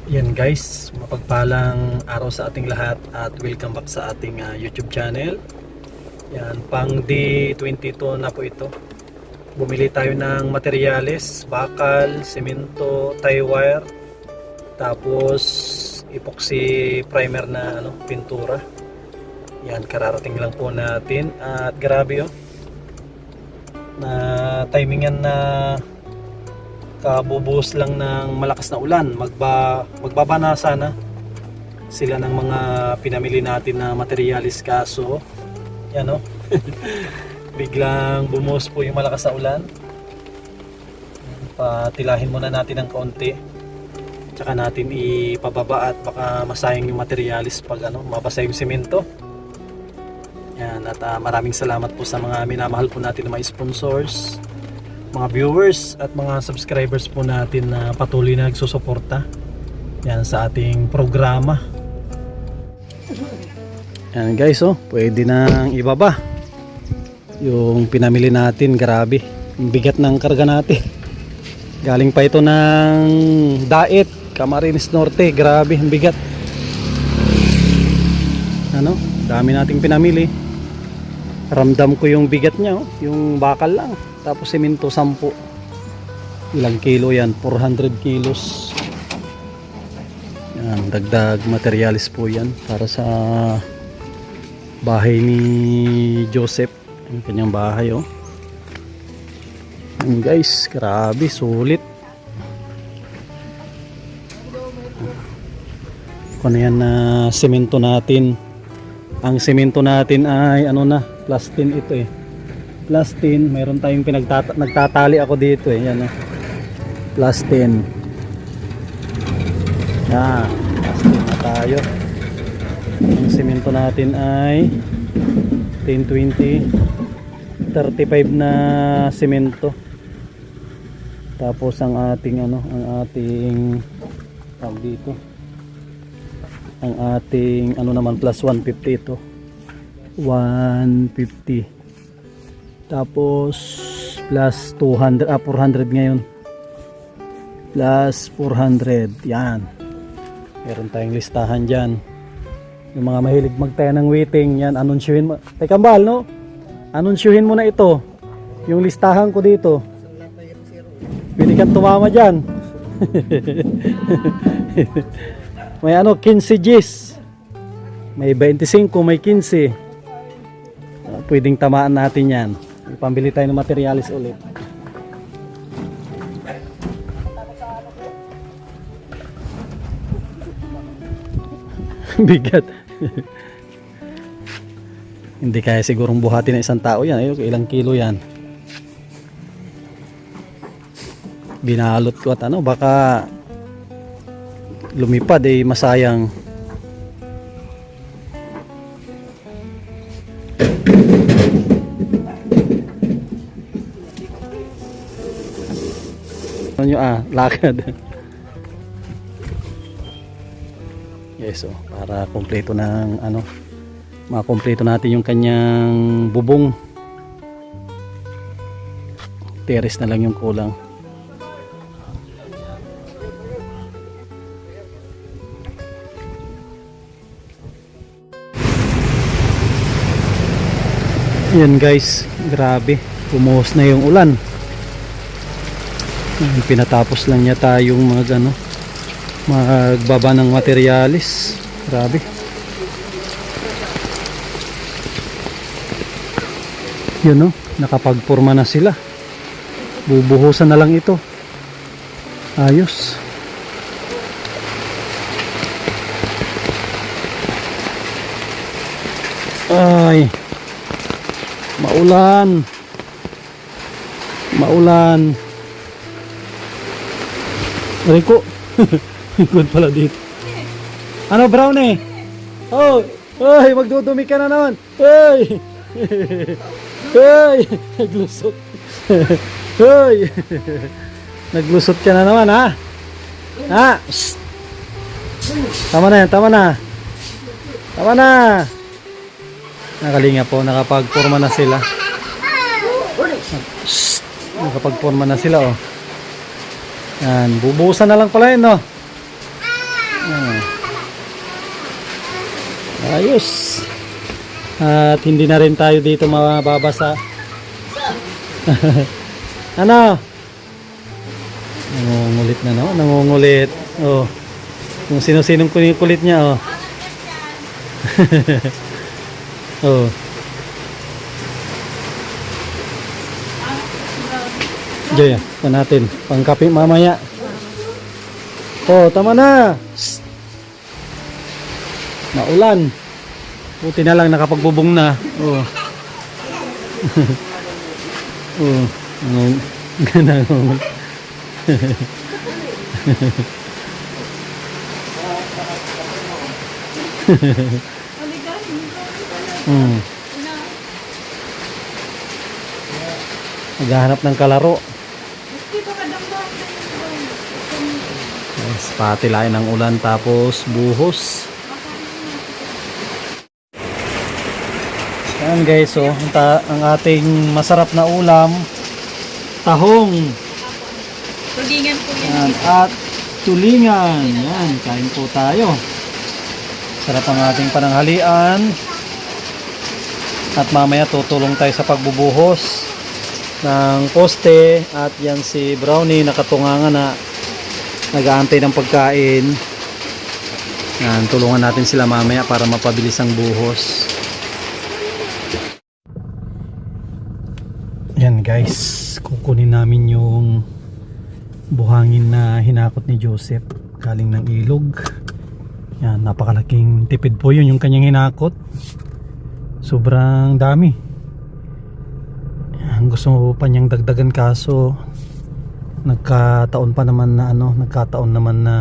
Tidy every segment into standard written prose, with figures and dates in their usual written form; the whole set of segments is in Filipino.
Yan guys, mapagpalang araw sa ating lahat at welcome back sa ating YouTube channel. Yan, pang day 22 na po ito. Bumili tayo ng materyales, bakal, semento, tie wire, tapos epoxy primer na pintura. Yan, kararating lang po natin at grabe na timingan na kabubuhos lang ng malakas na ulan. Magbaba na sana sila ng mga pinamili natin na materyales, kaso yan biglang bumuhos po yung malakas na ulan. Patilahin muna natin ng kaunti, tsaka natin ipababa at baka masayang yung materyales pag mabasa yung semento. Yan, at maraming salamat po sa mga minamahal po natin na mga sponsors, mga viewers at mga subscribers po natin na patuloy na nagsusuporta yan sa ating programa. Yan guys, pwede nang ibaba yung pinamili natin. Grabe, yung bigat ng karga natin. Galing pa ito ng Daet, Camarines Norte. Grabe, yung bigat. Dami nating pinamili. Ramdam ko yung bigat niya, yung bakal lang. Tapos semento 10. Ilang kilo yan? 400 kilos. Yan, dagdag materialis po yan para sa bahay ni Joseph. Ang kanyang bahay, Yan guys, grabe, sulit. Kung yan na semento natin. Ang semento natin ay plastin ito plastin. Mayroon tayong nagtatali ako dito yan plastin. Yan, plastin na tayo. Ang semento natin ay 10, 20, 35 na semento. Tapos ang ating tawag dito, ang ating naman plus 150 ito. 150. Tapos plus 200, 400 ngayon. Plus 400. Yan. Meron tayong listahan dyan. Yung mga mahilig magtaya ng waiting, yan, anunsyohin mo. Teka Mbal, anunsyohin mo na ito. Yung listahan ko dito. Pwede kang tumama dyan. May 15 Gs. May 25, may 15. Pwedeng tamaan natin yan. Pambili tayo ng materialis ulit. Bigat. Hindi kaya sigurong buhatin ng isang tao yan. Ilang kilo yan. Binalot ko at baka lumipad, masayang. Lakad. Yes, para kompleto ng makompleto natin yung kanyang bubong. Terrace na lang yung kulang. Yan guys, grabe, pumuhos na yung ulan. Pinatapos lang niya tayong magbaba ng materialis. Grabe. Yun nakapagporma na sila. Bubuhusan na lang ito. Ayos. Ay, maulan. Rico. Good pala dito. Brownie? Oy, magdudumi ka na naman. Oy. Oy, naglusot. Oy. Naglusot ka na naman, ha? Ha? Psst. Tama na yan, tama na. Tama na. Nakalinga po, nakapagporma na sila. Psst. Nakapagporma na sila, Yan, bubuhusan na lang pala yun, Ayos. At hindi na rin tayo dito mababasa. Ano? Nangungulit na no? Nangungulit. Oh. Kung sino-sinong kulit niya, oh. Oh. Joy, pa natin. Pangkape mamaya. Oh, tama na. Shhh. Maulan. Buti na lang nakapagbubong na. Oh. Oh. Ganun. Naghahanap ng kalaro. Yes, patilayan ng ulan tapos buhos. Yan guys, oh, ang ating masarap na ulam, tahong. Tulingan po yan. Yan, at tulingan. Yan, kain po tayo. Sarap ang ating pananghalian. At mamaya tutulong tayo sa pagbubuhos ng poste. At yan si Brownie nakatungangan na nag-aantay ng pagkain. Yan, tulungan natin sila mamaya para mapabilis ang buhos. Yan guys, kukunin namin yung buhangin na hinakot ni Joseph galing ng ilog. Yan, napakalaking tipid po yun yung kanyang hinakot. Sobrang dami. Yan, gusto pa niyang dagdagan kaso nagkataon naman na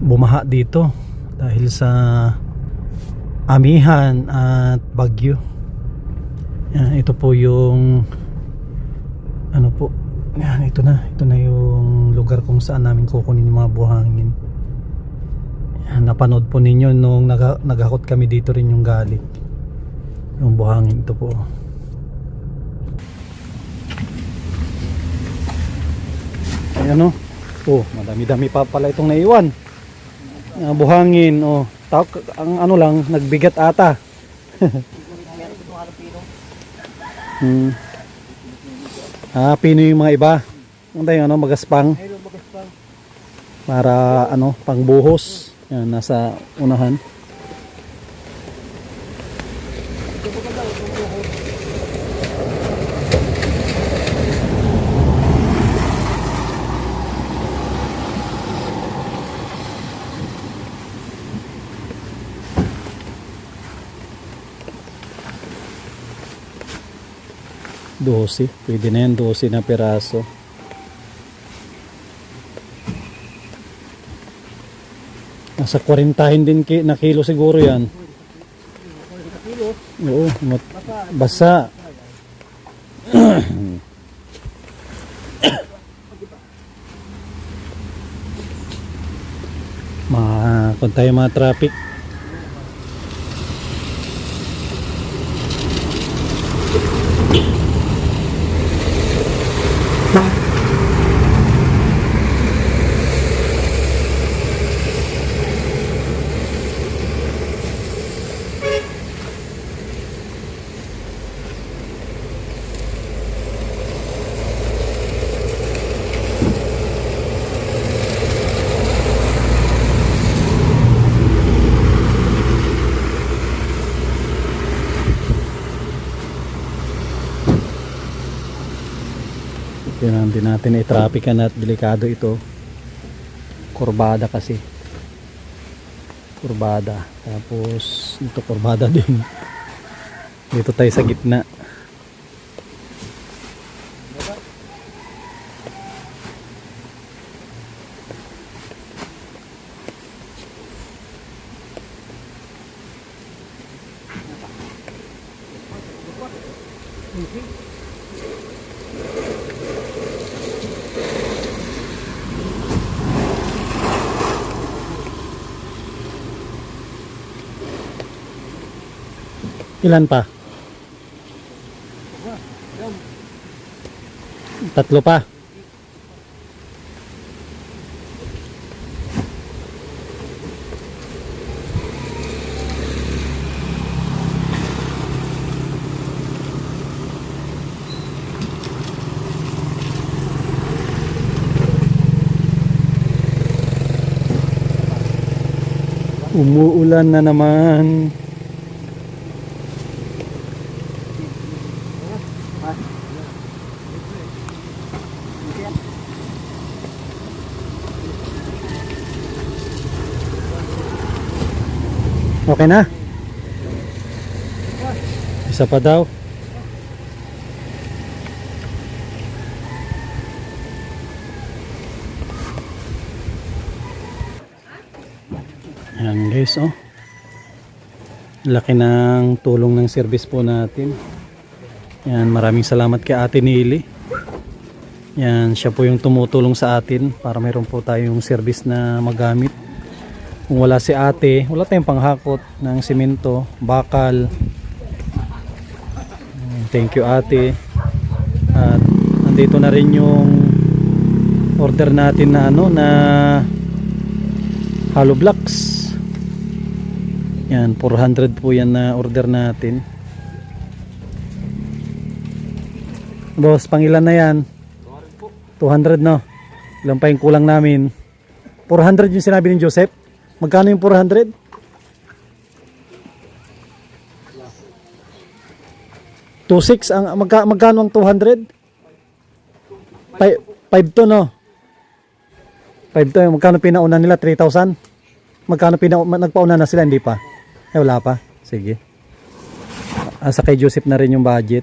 bumaha dito dahil sa amihan at bagyo. Yan, ito po yung yan, ito na yung lugar kung saan namin kukunin yung mga buhangin. Yan, napanood po ninyo nung naghakot kami dito rin yung galing yung buhangin. Ito po. Ayan o. Oh, madami-dami pa pala itong naiwan. Buhangin. Oh, ang lang, nagbigat ata. Pino yung mga iba. Ang tayo magaspang. Para pangbuhos. Yan, nasa unahan. Dosi, pwede na yan, 12 na piraso. Nasa 40 din na kilo siguro yan. Oo, basa. Kung tayo mga traffic. Hindi natin i-traffican at delikado ito. Kurbada kasi. Kurbada. Tapos ito kurbada din. Dito tayo sa gitna. Ilan pa? 3 pa. Umuulan na naman. Okay na? Isa pa daw. Ayan guys, oh. Laki ng tulong ng service po natin. Yan, maraming salamat kay Ate Nili. Yan, siya po yung tumutulong sa atin para mayroon po tayong service na magamit. Kung wala si ate, wala tayong panghakot ng simento, bakal. Thank you ate. At nandito na rin yung order natin na ano na hollow blocks. Yan, 400 po yan na order natin. Boss, pangilan na yan? 200 no? Ilan pa yung kulang namin? 400 yung sinabi ni Joseph. Magkano yung 400? 2.6 ang magkano ang 200? 5 to no? 5 to, magkano pinauna nila? 3,000? Magkano nagpauna na sila? Hindi pa? Wala pa? Sige. Asa kay Joseph na rin yung budget.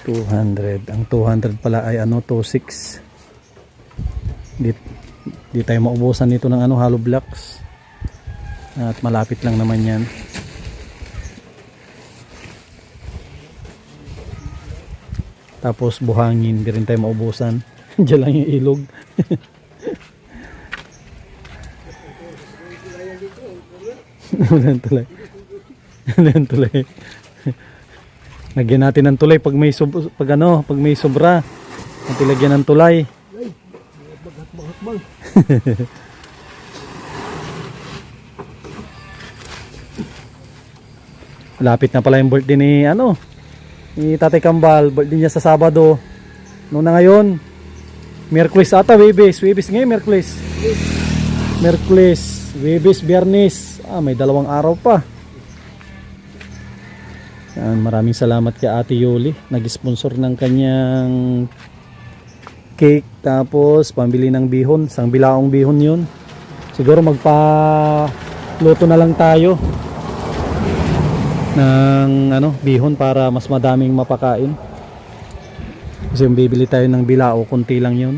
$200. Ang 200 pala ay ano, 2.6. Di tayo maubusan nito ng ano, hollow blocks. At malapit lang naman yan. Tapos buhangin, di rin tayo maubusan. Diyan lang yung ilog. Walang tulay. Walang tulay. Lagyan natin ng tulay pag may pag may sobra. Natin lagyan ng tulay. Lapit na pala yung birthday ni ano, ni Tatay Kambal. Birthday niya sa Sabado. Noon na ngayon, Miyerkules ata, Webes ngayon, Miyerkules. Miyerkules, Webes, Biyernes. May 2 araw pa. Yan, maraming salamat kay Ate Yoli, nag-sponsor ng kanyang cake, tapos pambili ng bihon, isang bilaong bihon yun. Siguro magpa-luto na lang tayo ng ano, bihon para mas madaming mapakain. Kasi yung bibili tayo ng bilao, konti lang yun.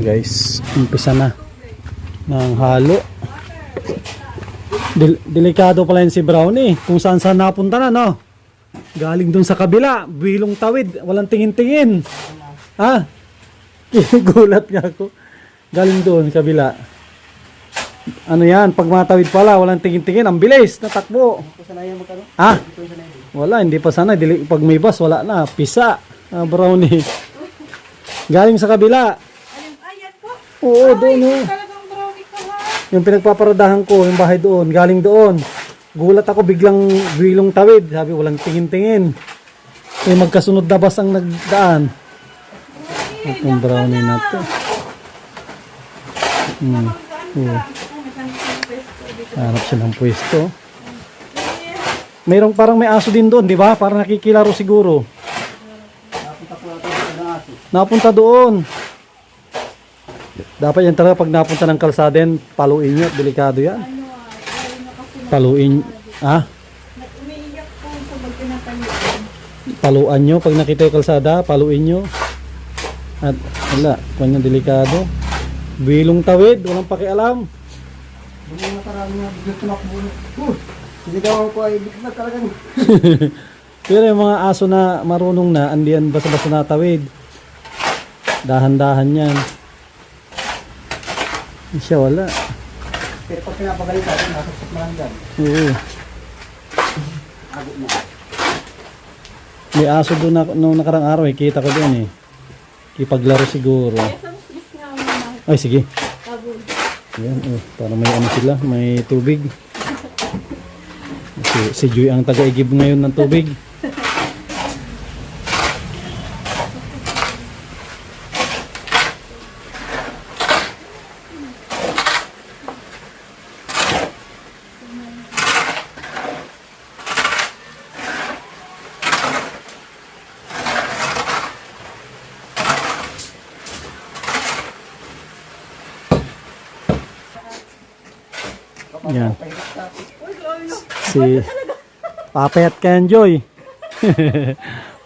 guys, umpisa na ng halo. Delikado pala yun si Brownie. Kung saan saan napunta na, no? Galing dun sa kabila, bilong tawid, walang tingin-tingin. Ha? Gulat nga ako. Galing doon, kabila. Ano yan, pag matawid pala, walang tingin-tingin, ang bilis, natakbo. Ha? Wala, hindi pa sana. Pag may bus, wala na. Pisa. Brownie. Galing sa kabila. Ayan po. Oo, doon. Oh. Talagang brownie ko ha. Yung pinagpaparadahan ko, yung bahay doon, galing doon. Gulat ako, biglang bilong tawid. Sabi, walang tingin-tingin. Eh, magkasunod na bus ang nagdaan. Itong brownie na to. Hanap siya ng pwesto. Mayroong parang may aso din doon, di ba? Parang nakikilaro siguro. Napunta doon. Dapat yan talaga pag napunta ng kalsada yan, paluin nyo. Delikado yan. Paluin. Ha? Umiiyak po sa pagpinataluan. Paluan nyo. Pag nakita yung kalsada, paluin nyo. At wala. Kanya delikado. Bilong tawid. Walang pakialam. Sinigawan ko ay bigla talagang. Pero yung mga aso na marunong na, andiyan basta-basta natawid. Dahan-dahan yan. Siya wala. Pero pag pinapagalitan, nasasok na lang dyan. Oo. Ago mo. May aso doon na, nung nakarang araw, kita ko doon eh. Kipaglaro siguro. Isang sis nga ang mga Ay, sige. kabul. Yan, oh, para may ano sila, may tubig. Si Joy ang taga-igib ngayon ng tubig. Yan. Si papayat ka yan, Joy.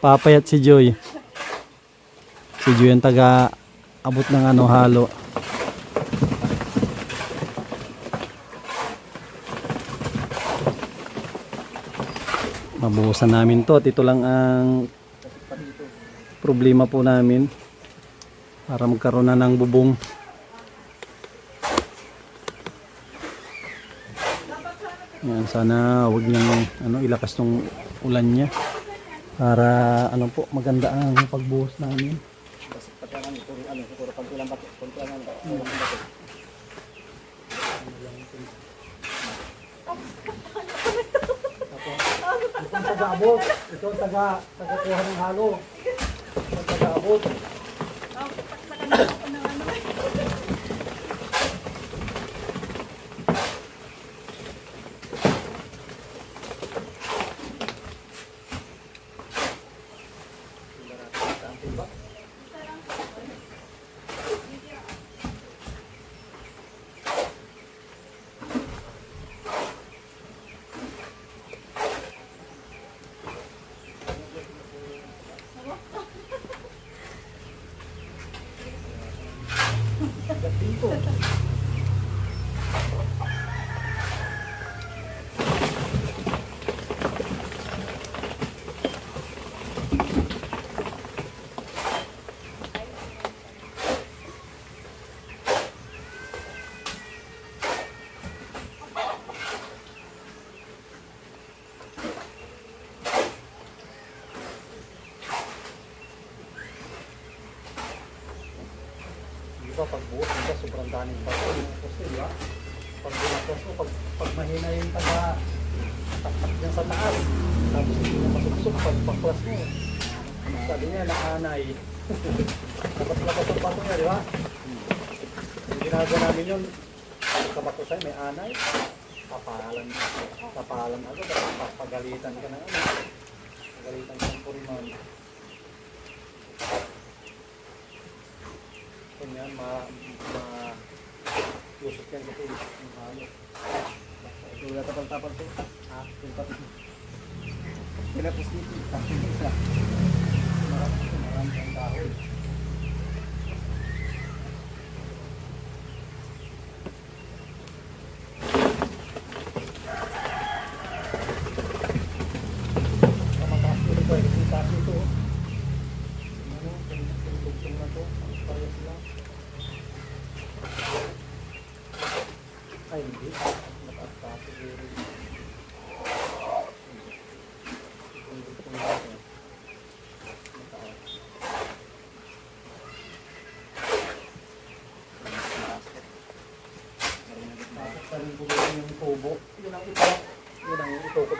Papayat si Joy. Si Joy ang taga abot ng ano halo. Mabuhusan namin to at ito lang ang problema po namin para magkaroon na ng bubong. Yan, sana wag niyang ano, ilakas tong ulan niya para ano po maganda ang pagbuhos namin. Ito taga-abot. Ito taga-kuha ng halo. Ito taga-abot. Pag buhos, sobrang daming bato. Kasi, di ba? Pag buhos mo, pag mahina yung taktak dyan sa taas, tapos hindi na masuksok, pag paklas mo, sabi niya, nakanay. Labas-labas ang bato niya, di ba? Yung ginagawa namin yun, pagkabato sa'yo, may anay, papalan agad, pagalitan ka na, pagalitan ka ng puriman. Yan, lusot yan kasi yung halo. Wala tapal-tapal to. Pinapos dito. Marami ang dahon.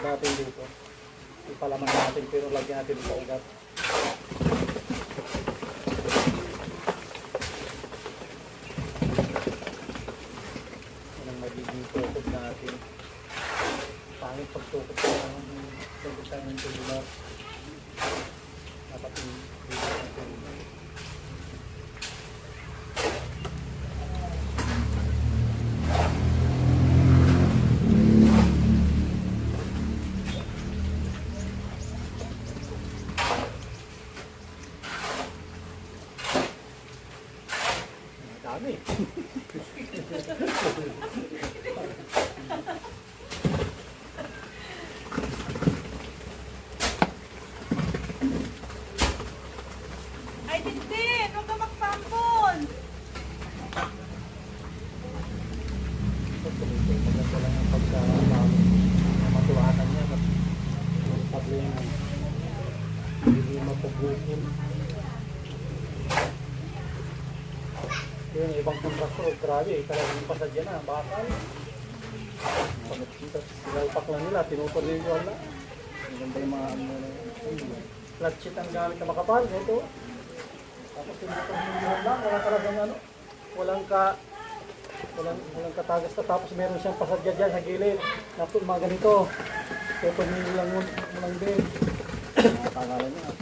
natin dito. Ipalaman natin pero lagyan natin sa ugat. Yan ang magiging tukod natin. Pangit pagtukod tayo ng tubular. Dapat yung dito natin. Dami. Ay, Tintin! Huwag ka magpampon! Maganda lang ang pagka-matulakan niya. Yung problema. Hindi mapagbukin. Yung ibang kontraktor, grabe, talagang pasadya na, bakal. Sinalpak lang nila, tinutuloy-tuloy na. Maganda yung mga flat sheet ang gamit na makapal, ito. Tapos tinutuloy lang, wala talagang walang katagas na, tapos meron siyang pasadya dyan sa gilid. Tapos mga ganito, tutuloy lang mo lang din. Pangalan niya.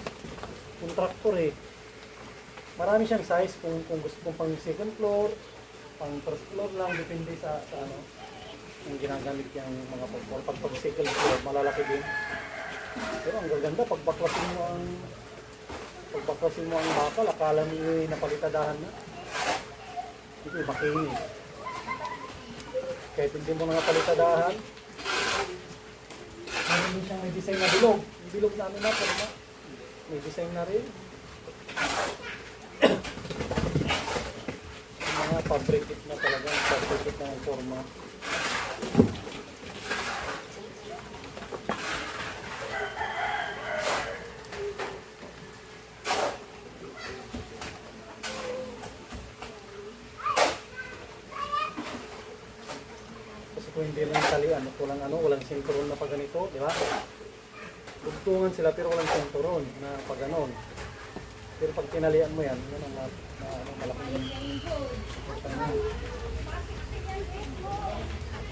Kontraktor eh. Marami siyang size kung gusto kong pang second floor, pang first floor lang, depende sa ano yung ginagamit yung mga pag second floor, malalaki din. Pero ang gaganda, pagbaklasin mo ang bakal, akala mo yung napalitadahan na. Ito yung makinis. Kahit hindi mo na napalitadahan, meron din siyang may design na bilog. Yung bilog namin na, pero may design na rin. Mga fabricate na talaga, fabricate na ang forma. Kasi kung hindi lang talian, walang sinturon na pag ganito, di ba? Tugtungan sila pero walang sinturon na pag ganon. Pero pag tinalian mo yan, yun ang malaki.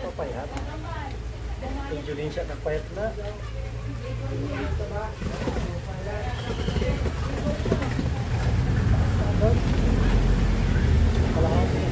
Papayat. Indonesia, nagpayat na. Kalahati.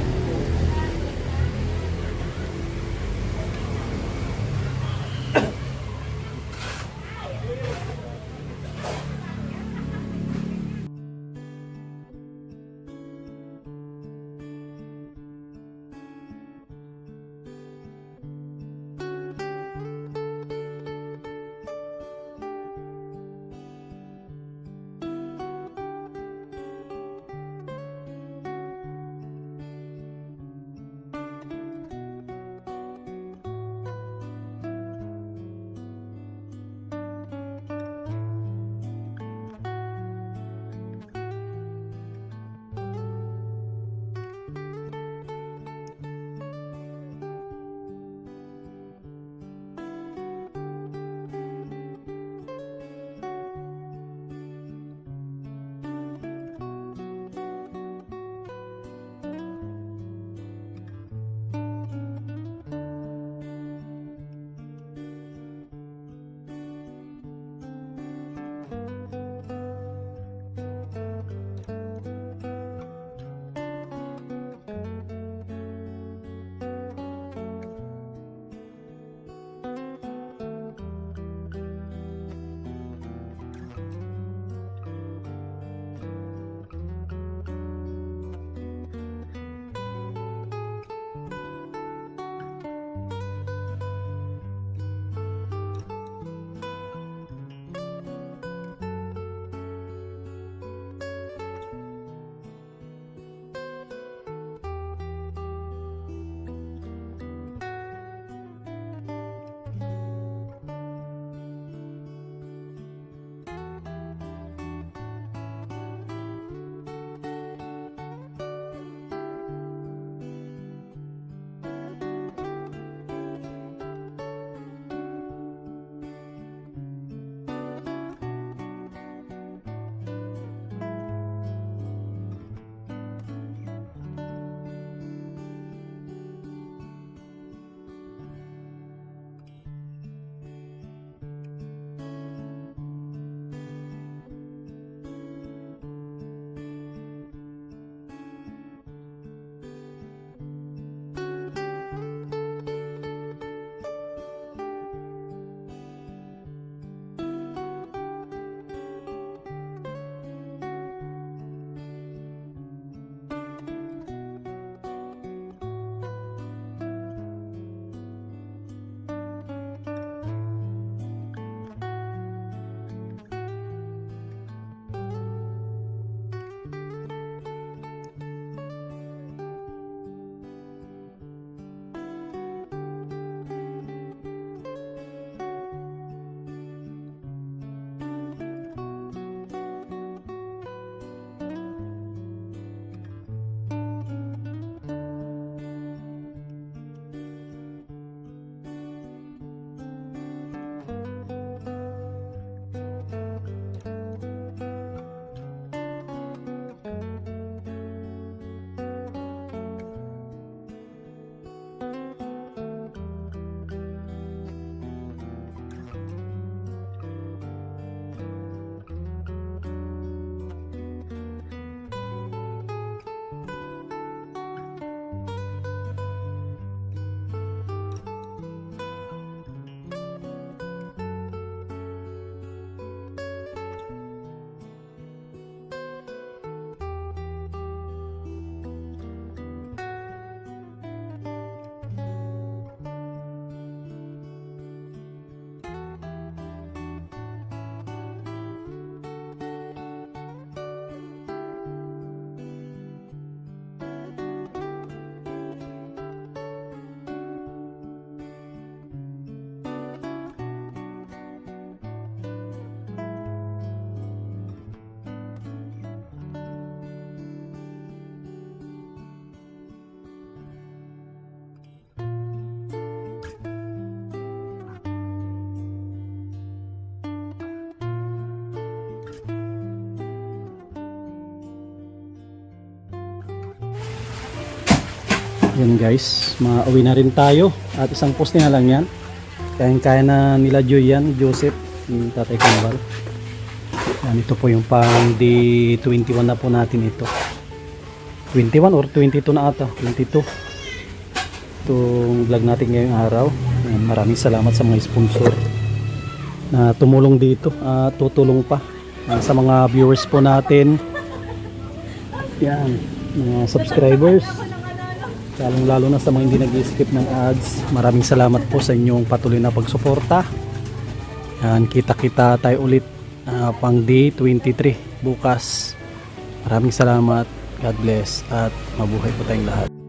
Yan guys, mauwi na rin tayo at isang poste na lang yan. Kaya na nila Joy yan, Joseph, yung Tatay Kambal. Yan, ito po yung pang day 21 na po natin ito. 21 or 22 na ata, 22. Itong vlog natin ngayong araw. Yan, maraming salamat sa mga sponsor na tumulong dito at tutulong pa. Sa mga viewers po natin. Yan, mga subscribers. Lalong lalo na sa mga hindi nag-skip ng ads. Maraming salamat po sa inyong patuloy na pagsuporta. Yan, kita-kita tayo ulit pang day 23 bukas. Maraming salamat. God bless at mabuhay po tayong lahat.